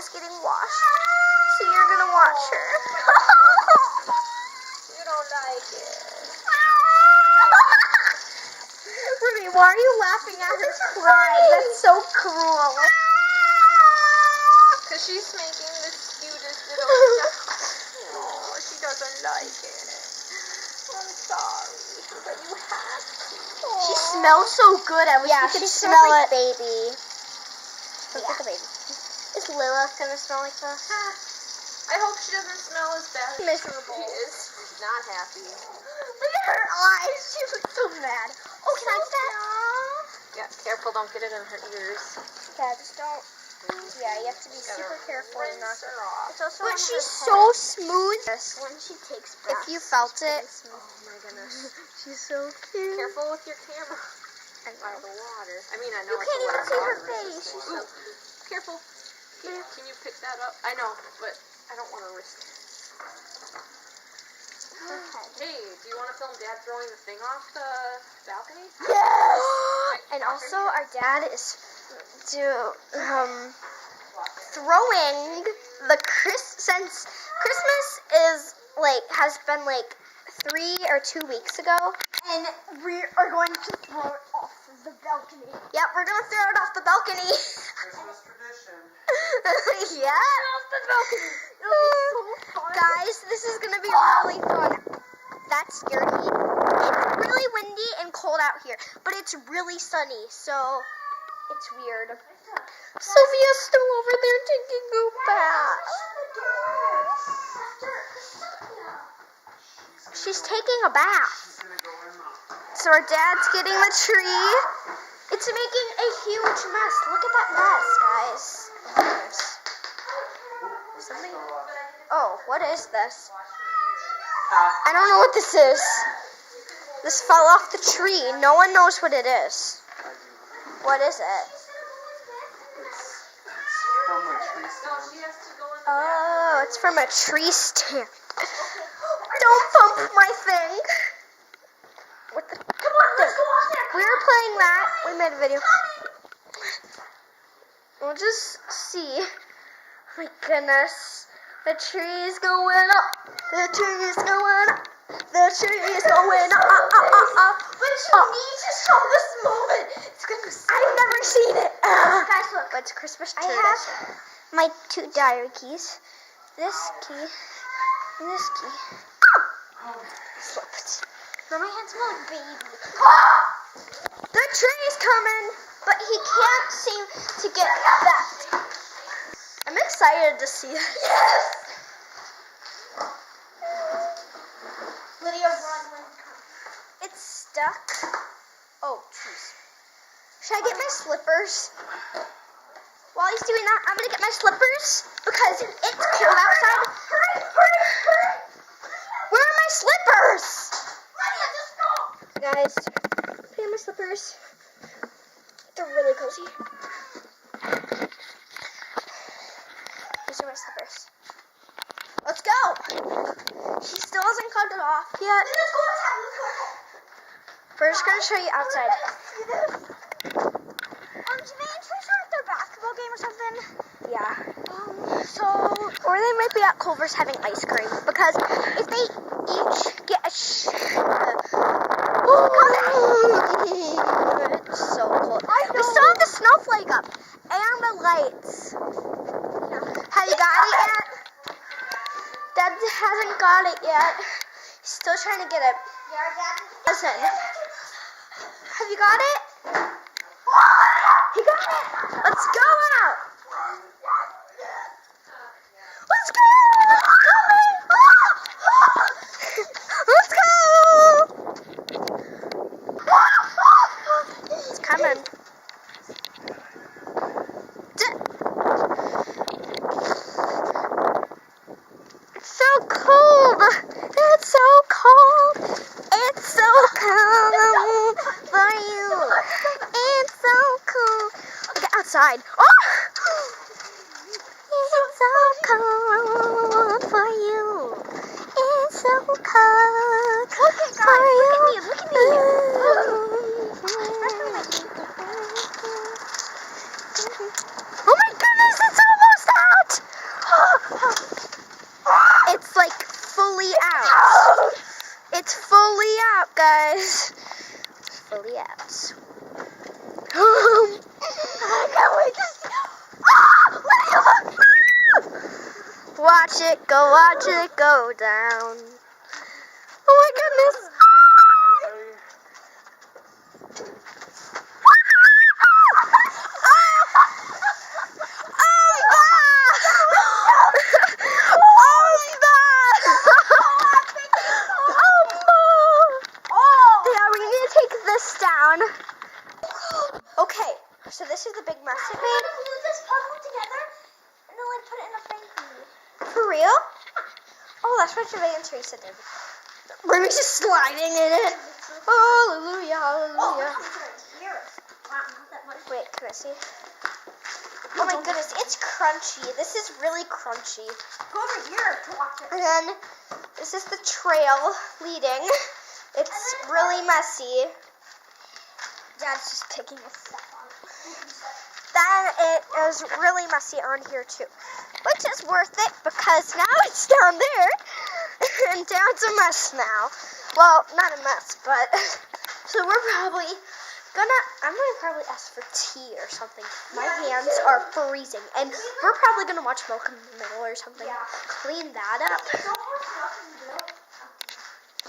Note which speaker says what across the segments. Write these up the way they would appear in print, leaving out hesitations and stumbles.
Speaker 1: is getting washed. So you're gonna watch her.
Speaker 2: You don't like it.
Speaker 1: Ruby, why are you laughing at her cry? That's so cruel.
Speaker 2: Because she's making the cutest little sound. Oh, she doesn't like it. I'm sorry, but you have to.
Speaker 1: She smells so good. I wish you could smell it.
Speaker 3: baby.
Speaker 1: Smells like a baby. Is Lilith gonna smell like this?
Speaker 2: I hope she doesn't smell as bad as
Speaker 1: Miserable.
Speaker 2: she is. She's not happy.
Speaker 1: Look at her eyes. She looks so mad. Oh, can I get that?
Speaker 2: Yeah, careful, don't get it in her ears.
Speaker 1: Yeah, just don't. Yeah, you have to be super careful and not.
Speaker 2: Rinse her off.
Speaker 1: It's also
Speaker 3: But
Speaker 1: on
Speaker 3: she's
Speaker 1: her
Speaker 3: so
Speaker 1: head.
Speaker 3: smooth.
Speaker 1: When she takes breath.
Speaker 3: If you felt it.
Speaker 2: Oh my goodness.
Speaker 1: She's so cute.
Speaker 2: Careful with your camera. And by the water. I mean, I know
Speaker 1: You
Speaker 2: it's
Speaker 1: can't
Speaker 2: a
Speaker 1: even
Speaker 2: lot
Speaker 1: see
Speaker 2: of
Speaker 1: her
Speaker 2: water
Speaker 1: face.
Speaker 2: resistant.
Speaker 1: She's so
Speaker 2: Ooh, careful. Can you pick that up? I know, but I don't want to risk it. Hey, do you want to film Dad throwing the thing off the balcony?
Speaker 1: Yes!
Speaker 3: And also, our dad is throwing the since Christmas has been 3 or 2 weeks ago.
Speaker 1: And we are going to throw it off the balcony.
Speaker 3: Yep, we're gonna throw it off the balcony.
Speaker 4: Christmas tradition.
Speaker 3: Yeah.
Speaker 1: Off the balcony. It'll be so fun.
Speaker 3: Guys, this is gonna be really fun. That's scary. It's really windy and cold out here, but it's really sunny, so it's weird. Sophia's still over there taking a bath. She's taking a bath.
Speaker 4: She's gonna go in now.
Speaker 3: So our dad's getting the tree. It's making a huge mess. Look at that mess, guys. Something. Oh, what is this? I don't know what this is. This fell off the tree. No one knows what it is. What is it?
Speaker 4: It's from a tree stand.
Speaker 2: She has to go in the
Speaker 3: Oh, it's from a tree stand. Don't bump my thing. What the?
Speaker 1: Come on, let's go off there.
Speaker 3: We were playing that. We made a video. We'll just see. Oh my goodness. The tree is going up. The tree is going up. The tree is going up.
Speaker 1: But you need to show this moment. It's gonna.
Speaker 3: I've never seen it.
Speaker 1: Guys, look.
Speaker 3: But it's Christmas
Speaker 1: I
Speaker 3: tradition.
Speaker 1: have
Speaker 3: My 2 diary keys. This key. And this key. Slipped.
Speaker 1: Now my hands smell like baby.
Speaker 3: The tree is coming, but he can't seem to get that. I'm excited to see it.
Speaker 1: Yes. Lydia, run.
Speaker 3: It's stuck. Oh, jeez. Should I get my slippers? While he's doing that, I'm gonna get my slippers because it's cold outside.
Speaker 1: Hurry.
Speaker 3: Where are my slippers?
Speaker 1: Lydia, just go.
Speaker 3: Guys, put on my slippers. They're really cozy. These are my slippers. Let's go. She still hasn't cut it off yet.
Speaker 1: Let's go outside.
Speaker 3: We're just gonna show you outside.
Speaker 1: See this? Do they actually start their basketball game or something?
Speaker 3: Yeah. Or they might be at Culver's having ice cream because if they each get a it's so cold. We still have the snowflake up and the lights. Have you got it yet? Dad hasn't got it yet. He's still trying to get it.
Speaker 1: Yeah, Dad.
Speaker 3: Listen. Have you got it? He got it. Let's go out. Let's go. Let's go. It's coming. It's so cold. It's so cold. It's so cold for you. It's so cold. Look outside. Oh! watch it go down. Oh my goodness. Okay, so this is the big mess it made.
Speaker 1: Glue this puzzle together and then like put it in a frame for me.
Speaker 3: For real? Oh, that's what Javay and Teresa did. Ruby's just sliding in it. Hallelujah, hallelujah.
Speaker 1: Here. Wow, not that much.
Speaker 3: Wait, can I see? Oh my goodness, it's crunchy. This is really crunchy.
Speaker 1: Go over here to watch it.
Speaker 3: And then this is the trail leading. It's really messy. Dad's just taking a step on it. Then it is really messy on here too, which is worth it because now it's down there and Dad's a mess now. Well, not a mess, but so I'm gonna probably ask for tea or something. My hands are freezing, and we're probably gonna watch Milk in the Middle or something.
Speaker 1: Yeah.
Speaker 3: Clean that up.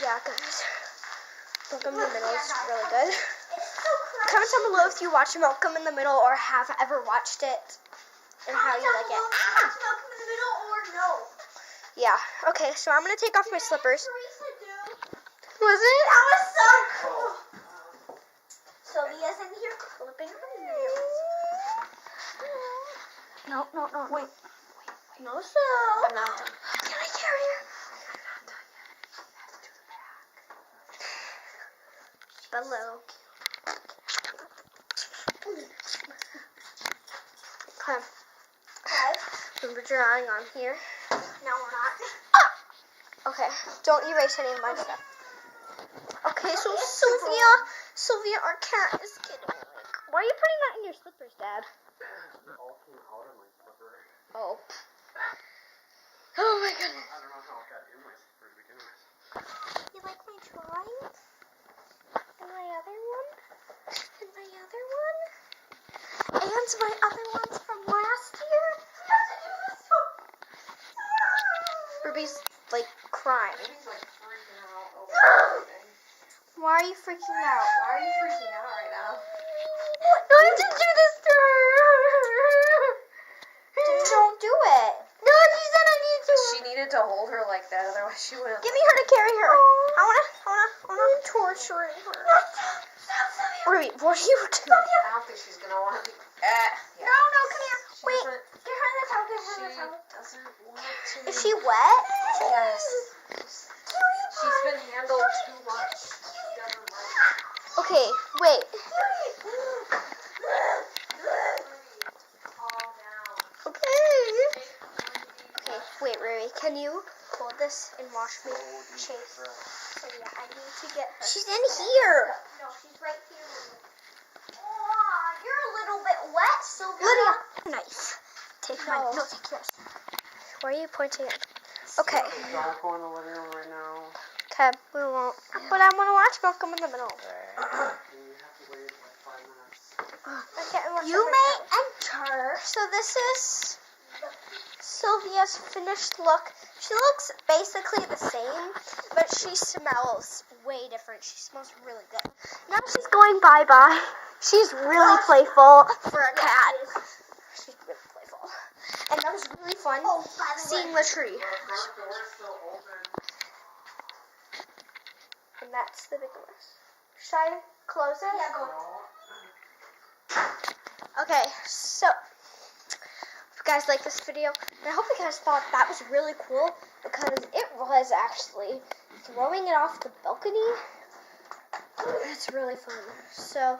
Speaker 3: Yeah, guys. Milk in the Middle is really good. Comment down below if you watch Malcolm in the Middle or have ever watched it and how you like it.
Speaker 1: Malcolm in the Middle or no?
Speaker 3: Yeah. Okay, so I'm gonna take off my slippers.
Speaker 1: Teresa do.
Speaker 3: Was it?
Speaker 1: That was so cool. Sylvia's in here clipping her nails.
Speaker 3: No. Wait.
Speaker 1: No, so.
Speaker 3: I'm not done. Can I carry her? Below. Okay. We're drawing on here.
Speaker 1: No, we're not.
Speaker 3: Okay, don't erase any of my stuff. Okay, so Sylvia, our cat is getting like. Why are you putting that in your slippers, Dad?
Speaker 4: It all came out of my slipper.
Speaker 3: Oh. Oh my goodness.
Speaker 4: I don't know how it got in my slipper to begin with.
Speaker 3: You like my drawings? And my other one? And my other one? And my other ones from last year? Ruby's like crying.
Speaker 2: She's like freaking out over everything.
Speaker 3: Why are you freaking out?
Speaker 2: Why are you freaking out right now?
Speaker 3: No, I didn't do this to her. Don't do it. No, she said I need to.
Speaker 2: She needed to hold her like that, otherwise she wouldn't.
Speaker 3: Give me her to carry her. I wanna torturing her. Ruby, what are you doing?
Speaker 2: I don't think she's gonna want to. Yeah.
Speaker 1: No, come here.
Speaker 2: She
Speaker 3: Wait.
Speaker 2: doesn't-
Speaker 1: Get her the towel. Get her
Speaker 2: She
Speaker 1: the towel.
Speaker 2: doesn't want to.
Speaker 3: Is she wet?
Speaker 2: Yes. She's been handled too much. She doesn't like
Speaker 3: Okay, wait.
Speaker 2: calm down.
Speaker 3: Okay. Okay, wait, Ruby, can you hold this and wash me? Chase. So yeah, I need to get her. She's in here.
Speaker 1: No, she's right here. Aw, you're a little bit wet, Sylvia.
Speaker 3: Lydia, knife. Take mine. No, take yours. Where are you pointing at? Okay.
Speaker 4: Don't go in the living room right now.
Speaker 3: Okay, we won't. But I want to watch Malcolm in the Middle.
Speaker 4: You have to wait like 5 minutes.
Speaker 3: You may enter. So this is Sylvia's finished look. She looks basically the same, but she smells way different. She smells really good. Now she's going bye-bye. She's really playful for a cat. She's really playful. And that was really fun seeing the tree.
Speaker 4: The front door is still open.
Speaker 3: And that's the big one. Should I close it?
Speaker 1: Yeah, go.
Speaker 3: Okay, so if you guys like this video, and I hope you guys thought that was really cool because it was actually throwing it off the balcony. It's really fun. So,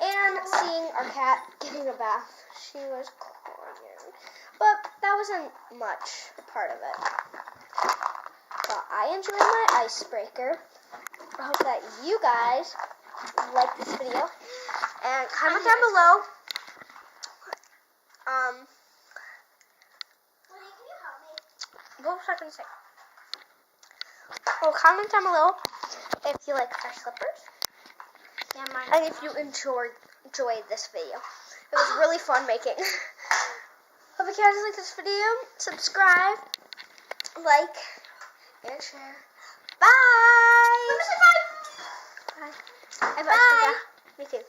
Speaker 3: and seeing our cat getting a bath. She was crying, but that wasn't much a part of it. But I enjoyed my icebreaker. I hope that you guys like this video. And comment down below. What was I going to say? Oh, comment down below if you like our slippers.
Speaker 1: Yeah, mine.
Speaker 3: And if you enjoyed this video. It was really fun making. Hope you guys like this video. Subscribe. like, and share. Bye.
Speaker 1: Bye.
Speaker 3: Bye. Bye. Me too.